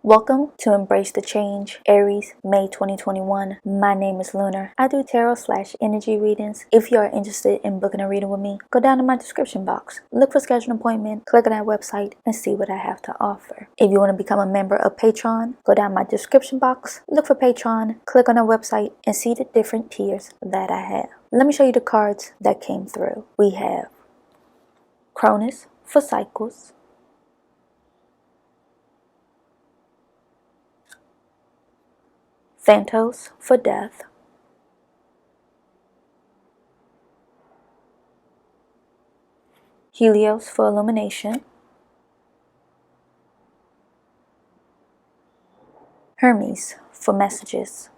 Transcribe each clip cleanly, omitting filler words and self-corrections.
Welcome to Embrace the Change, Aries, May 2021. My name is Lunar. I do tarot/energy readings. If you are interested in booking a reading with me, go down to my description box, look for schedule an appointment, click on that website, and see what I have to offer. If you want to become a member of Patreon, go down my description box, look for Patreon, click on the website, and see the different tiers that I have. Let me show you the cards that came through. We have Cronus for cycles, Phantos for death, Helios for illumination, Hermes for messages.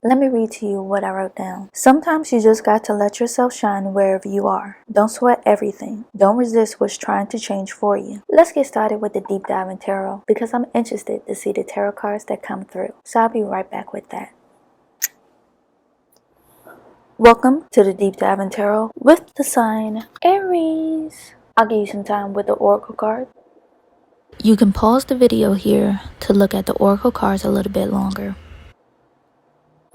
Let me read to you what I wrote down. Sometimes you just got to let yourself shine wherever you are. Don't sweat everything. Don't resist what's trying to change for you. Let's get started with the deep dive in tarot because I'm interested to see the tarot cards that come through. So I'll be right back with that. Welcome to the deep dive in tarot with the sign Aries. I'll give you some time with the oracle card. You can pause the video here to look at the oracle cards a little bit longer.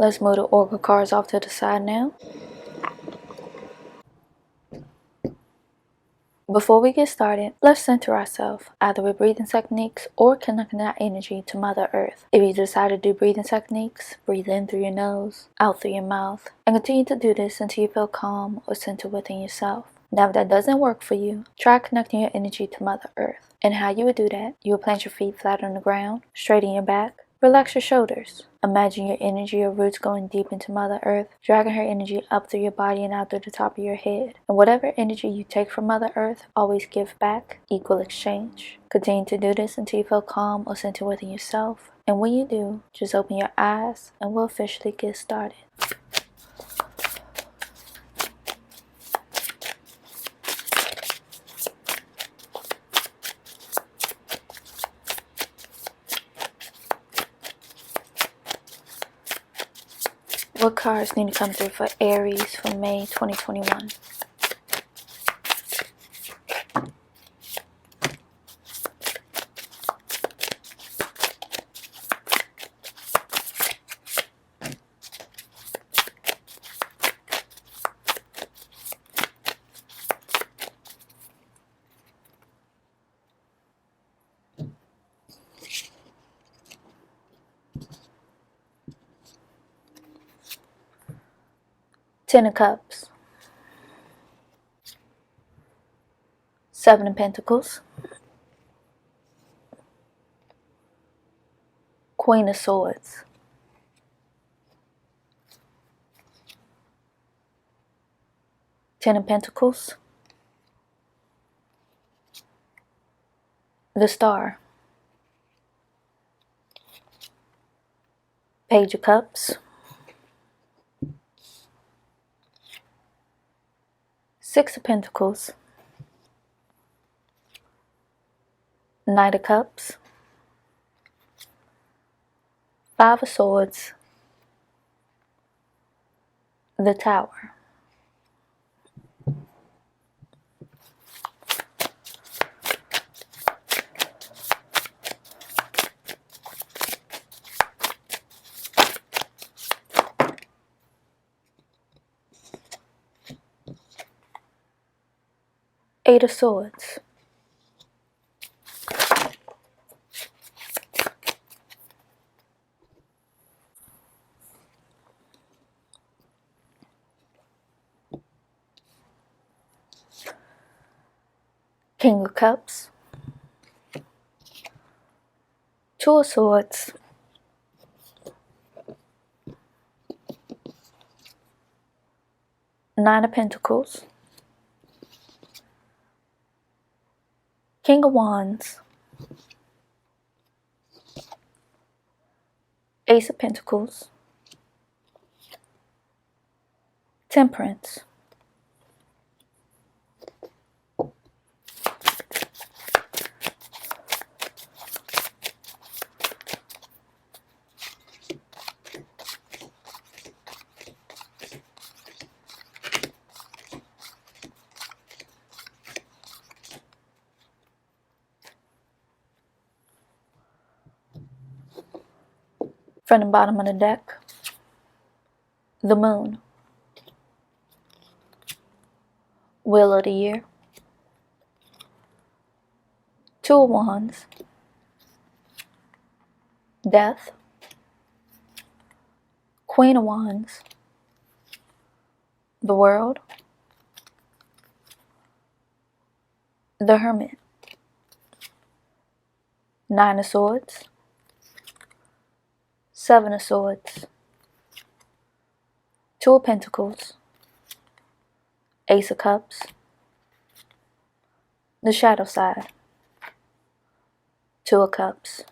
Let's move the oracle cards off to the side now. Before we get started, let's center ourselves, either with breathing techniques or connecting our energy to Mother Earth. If you decide to do breathing techniques, breathe in through your nose, out through your mouth, and continue to do this until you feel calm or centered within yourself. Now if that doesn't work for you, try connecting your energy to Mother Earth. And how you would do that, you would plant your feet flat on the ground, straighten your back, relax your shoulders. Imagine your energy or roots going deep into Mother Earth, dragging her energy up through your body and out through the top of your head. And whatever energy you take from Mother Earth, always give back, equal exchange. Continue to do this until you feel calm or centered within yourself. And when you do, just open your eyes and we'll officially get started. What cards need to come through for Aries for May 2021? Ten of Cups, Seven of Pentacles, Queen of Swords, Ten of Pentacles, the Star, Page of Cups, Six of Pentacles, Knight of Cups, Five of Swords, the Tower. Eight of Swords, King of Cups, Two of Swords, Nine of Pentacles, King of Wands, Ace of Pentacles, Temperance, From the bottom of the deck, the Moon, Wheel of the Year, Two of Wands, Death, Queen of Wands, the World, the Hermit, Nine of Swords, Seven of Swords, Two of Pentacles, Ace of Cups, the Shadow Side, Two of Cups.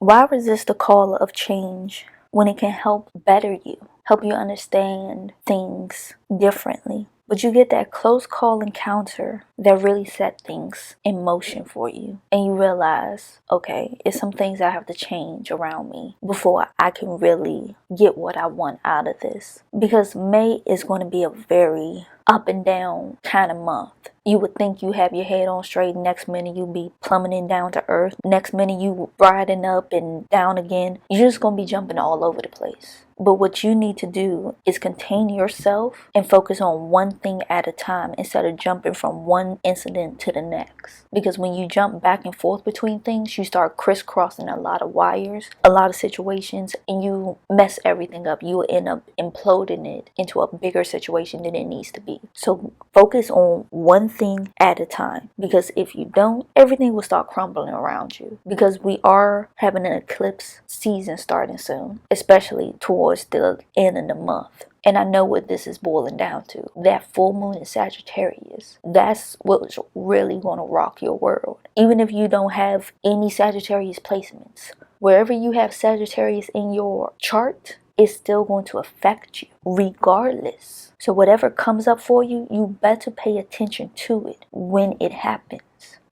Why resist the call of change when it can help better you, help you understand things differently? But you get that close call encounter that really set things in motion for you. And you realize, okay, it's some things I have to change around me before I can really get what I want out of this. Because May is going to be a very up and down kind of month. You would think you have your head on straight, next minute you be plummeting down to earth, next minute you riding up and down again. You're just going to be jumping all over the place. But what you need to do is contain yourself and focus on one thing at a time instead of jumping from one incident to the next. Because when you jump back and forth between things, you start crisscrossing a lot of wires, a lot of situations, and you mess everything up. You will end up imploding it into a bigger situation than it needs to be. So focus on one thing at a time, because if you don't, everything will start crumbling around you. Because we are having an eclipse season starting soon, especially towards the end of the month. And I know what this is boiling down to. That full moon in Sagittarius. That's what's really going to rock your world. Even if you don't have any Sagittarius placements, wherever you have Sagittarius in your chart, it's still going to affect you regardless. So whatever comes up for you, you better pay attention to it when it happens.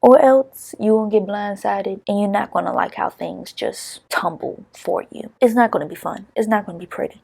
Or else you won't get blindsided and you're not going to like how things just tumble for you. It's not going to be fun. It's not going to be pretty.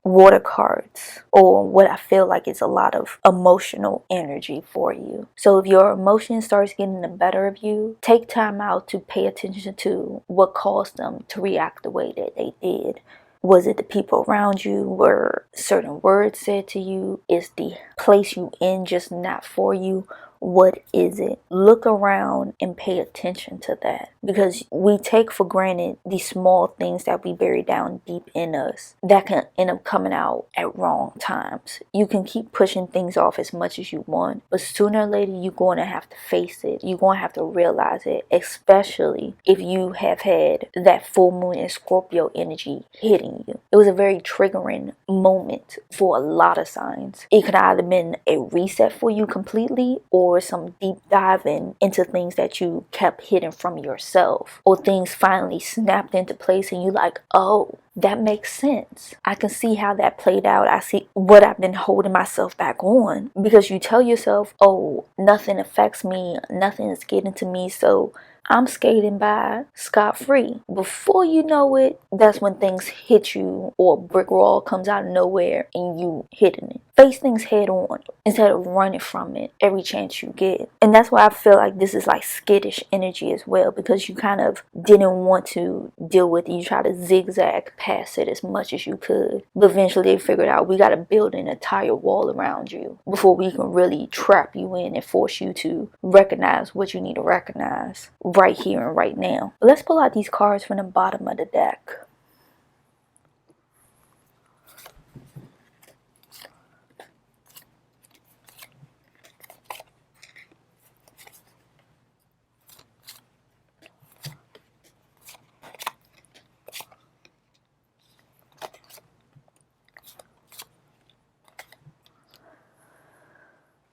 Water cards, or what I feel like is a lot of emotional energy for you. So if your emotion starts getting the better of you, take time out to pay attention to what caused them to react the way that they did. Was it the people around you? Were certain words said to you? Is the place you in just not for you? What is it? Look around and pay attention to that, because we take for granted these small things that we bury down deep in us that can end up coming out at wrong times. You can keep pushing things off as much as you want, but sooner or later you're going to have to face it. You're going to have to realize it, especially if you have had that full moon in Scorpio energy hitting you. It was a very triggering moment for a lot of signs. It could either been a reset for you completely, or some deep diving into things that you kept hidden from yourself, or things finally snapped into place and you like, oh, that makes sense. I can see how that played out. I see what I've been holding myself back on, because you tell yourself, oh, nothing affects me, nothing is getting to me, so I'm skating by scot-free. Before you know it, that's when things hit you, or a brick wall comes out of nowhere and you hitting it. Face things head on instead of running from it every chance you get. And that's why I feel like this is like skittish energy as well, because you kind of didn't want to deal with it. You try to zigzag past it as much as you could. But eventually they figured out, we got to build an entire wall around you before we can really trap you in and force you to recognize what you need to recognize right here and right now. Let's pull out these cards from the bottom of the deck.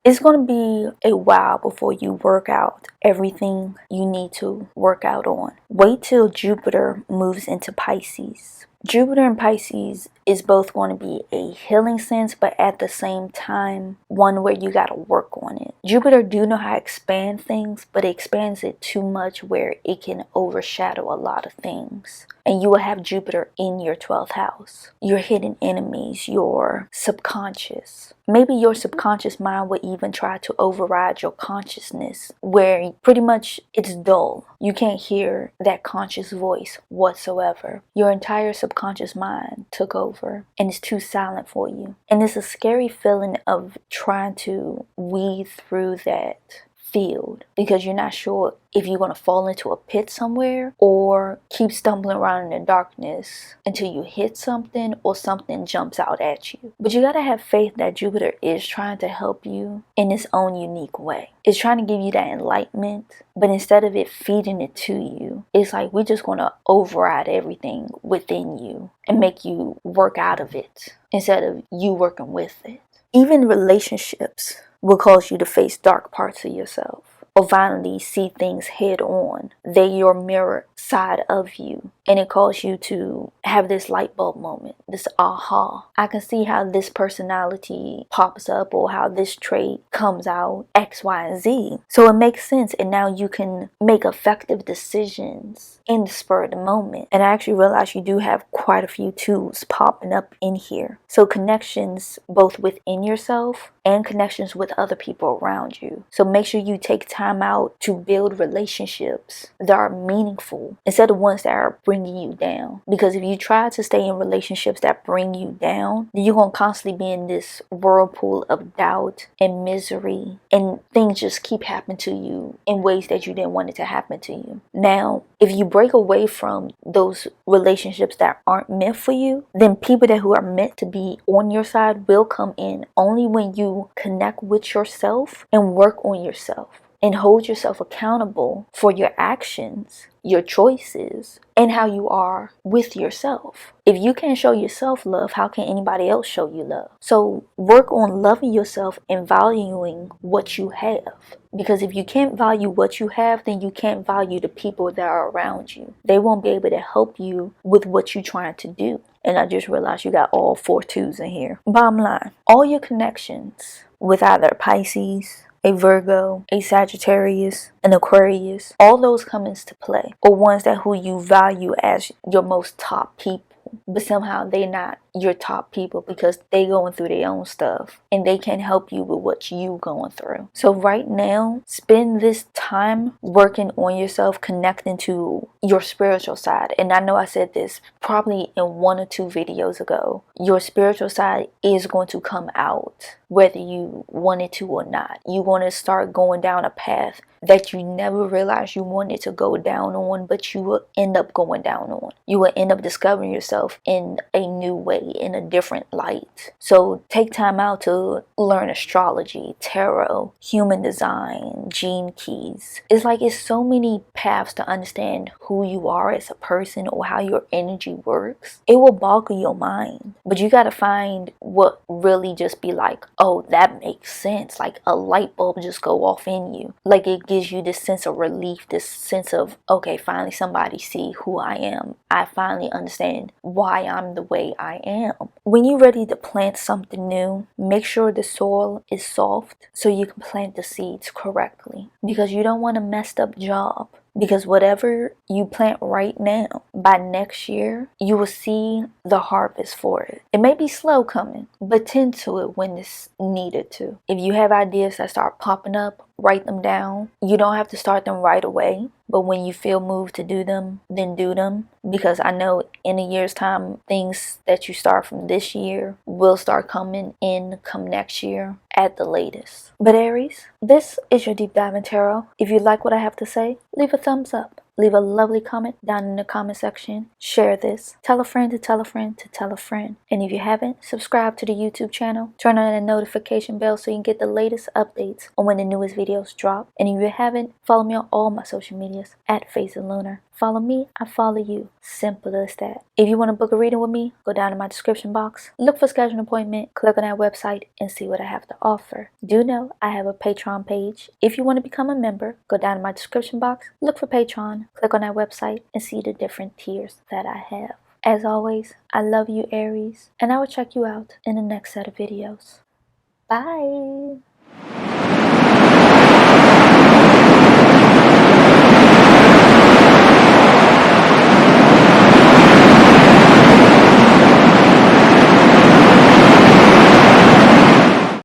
It's going to be a while before you work out everything you need to work out on. Wait till Jupiter moves into Pisces. Jupiter in Pisces is both going to be a healing sense, but at the same time, one where you got to work on it. Jupiter do know how to expand things, but it expands it too much where it can overshadow a lot of things. And you will have Jupiter in your 12th house. Your hidden enemies, your subconscious. Maybe your subconscious mind would even try to override your consciousness, where pretty much it's dull. You can't hear that conscious voice whatsoever. Your entire subconscious mind took over and it's too silent for you. And it's a scary feeling of trying to weed through that field because you're not sure if you're going to fall into a pit somewhere or keep stumbling around in the darkness until you hit something or something jumps out at you. But you got to have faith that Jupiter is trying to help you in its own unique way. It's trying to give you that enlightenment, but instead of it feeding it to you, it's like we're just going to override everything within you and make you work out of it instead of you working with it. Even relationships will cause you to face dark parts of yourself or finally see things head on. They're your mirror side of you, and it causes you to have this light bulb moment, this aha. I can see how this personality pops up or how this trait comes out, X, Y, and Z. So it makes sense, and now you can make effective decisions in the spur of the moment. And I actually realized you do have quite a few tools popping up in here. So connections both within yourself and connections with other people around you. So make sure you take time out to build relationships that are meaningful instead of ones that are bringing you down. Because if you try to stay in relationships that bring you down, then you're going to constantly be in this whirlpool of doubt and misery, and things just keep happening to you in ways that you didn't want it to happen to you. Now, if you break away from those relationships that aren't meant for you, then people who are meant to be on your side will come in only when you connect with yourself and work on yourself and hold yourself accountable for your actions, your choices, and how you are with yourself. If you can't show yourself love, how can anybody else show you love? So work on loving yourself and valuing what you have. Because if you can't value what you have, then you can't value the people that are around you. They won't be able to help you with what you're trying to do. And I just realized you got all 4 twos in here. Bottom line, all your connections with either Pisces, a Virgo, a Sagittarius, an Aquarius, all those come into play, or ones that who you value as your most top people, but somehow they're not your top people because they going through their own stuff and they can't help you with what you going through. So right now, spend this time working on yourself, connecting to your spiritual side. And I know I said this probably in 1 or 2 videos ago. Your spiritual side is going to come out whether you want it to or not. You're going to start going down a path that you never realized you wanted to go down on, but you will end up going down on. You will end up discovering yourself in a new way, in a different light. So take time out to learn astrology, tarot, human design, gene keys. It's like it's so many paths to understand who you are as a person or how your energy works. It will boggle your mind, but you got to find what really just be like, oh, that makes sense. Like a light bulb just go off in you. Like it gives you this sense of relief, this sense of, okay, finally somebody see who I am. I finally understand why I'm the way I am. When you're ready to plant something new, make sure the soil is soft so you can plant the seeds correctly, because you don't want a messed up job. Because whatever you plant right now, by next year, you will see the harvest for it. It may be slow coming, but tend to it when it's needed to. If you have ideas that start popping up, write them down. You don't have to start them right away, but when you feel moved to do them, then do them. Because I know in a year's time, things that you start from this year will start coming in come next year at the latest. But Aries, this is your Deep Dive in Tarot. If you like what I have to say, leave a thumbs up. Leave a lovely comment down in the comment section. Share this. Tell a friend to tell a friend to tell a friend. And if you haven't, subscribe to the YouTube channel. Turn on the notification bell so you can get the latest updates on when the newest videos drop. And if you haven't, follow me on all my social medias at Phaseoflunar. Follow me, I follow you. Simple as that. If you want to book a reading with me, go down in my description box. Look for schedule an appointment. Click on that website and see what I have to offer. Do know I have a Patreon page. If you want to become a member, go down in my description box. Look for Patreon. Click on that website and see the different tiers that I have. As always, I love you, Aries, and I will check you out in the next set of videos. Bye!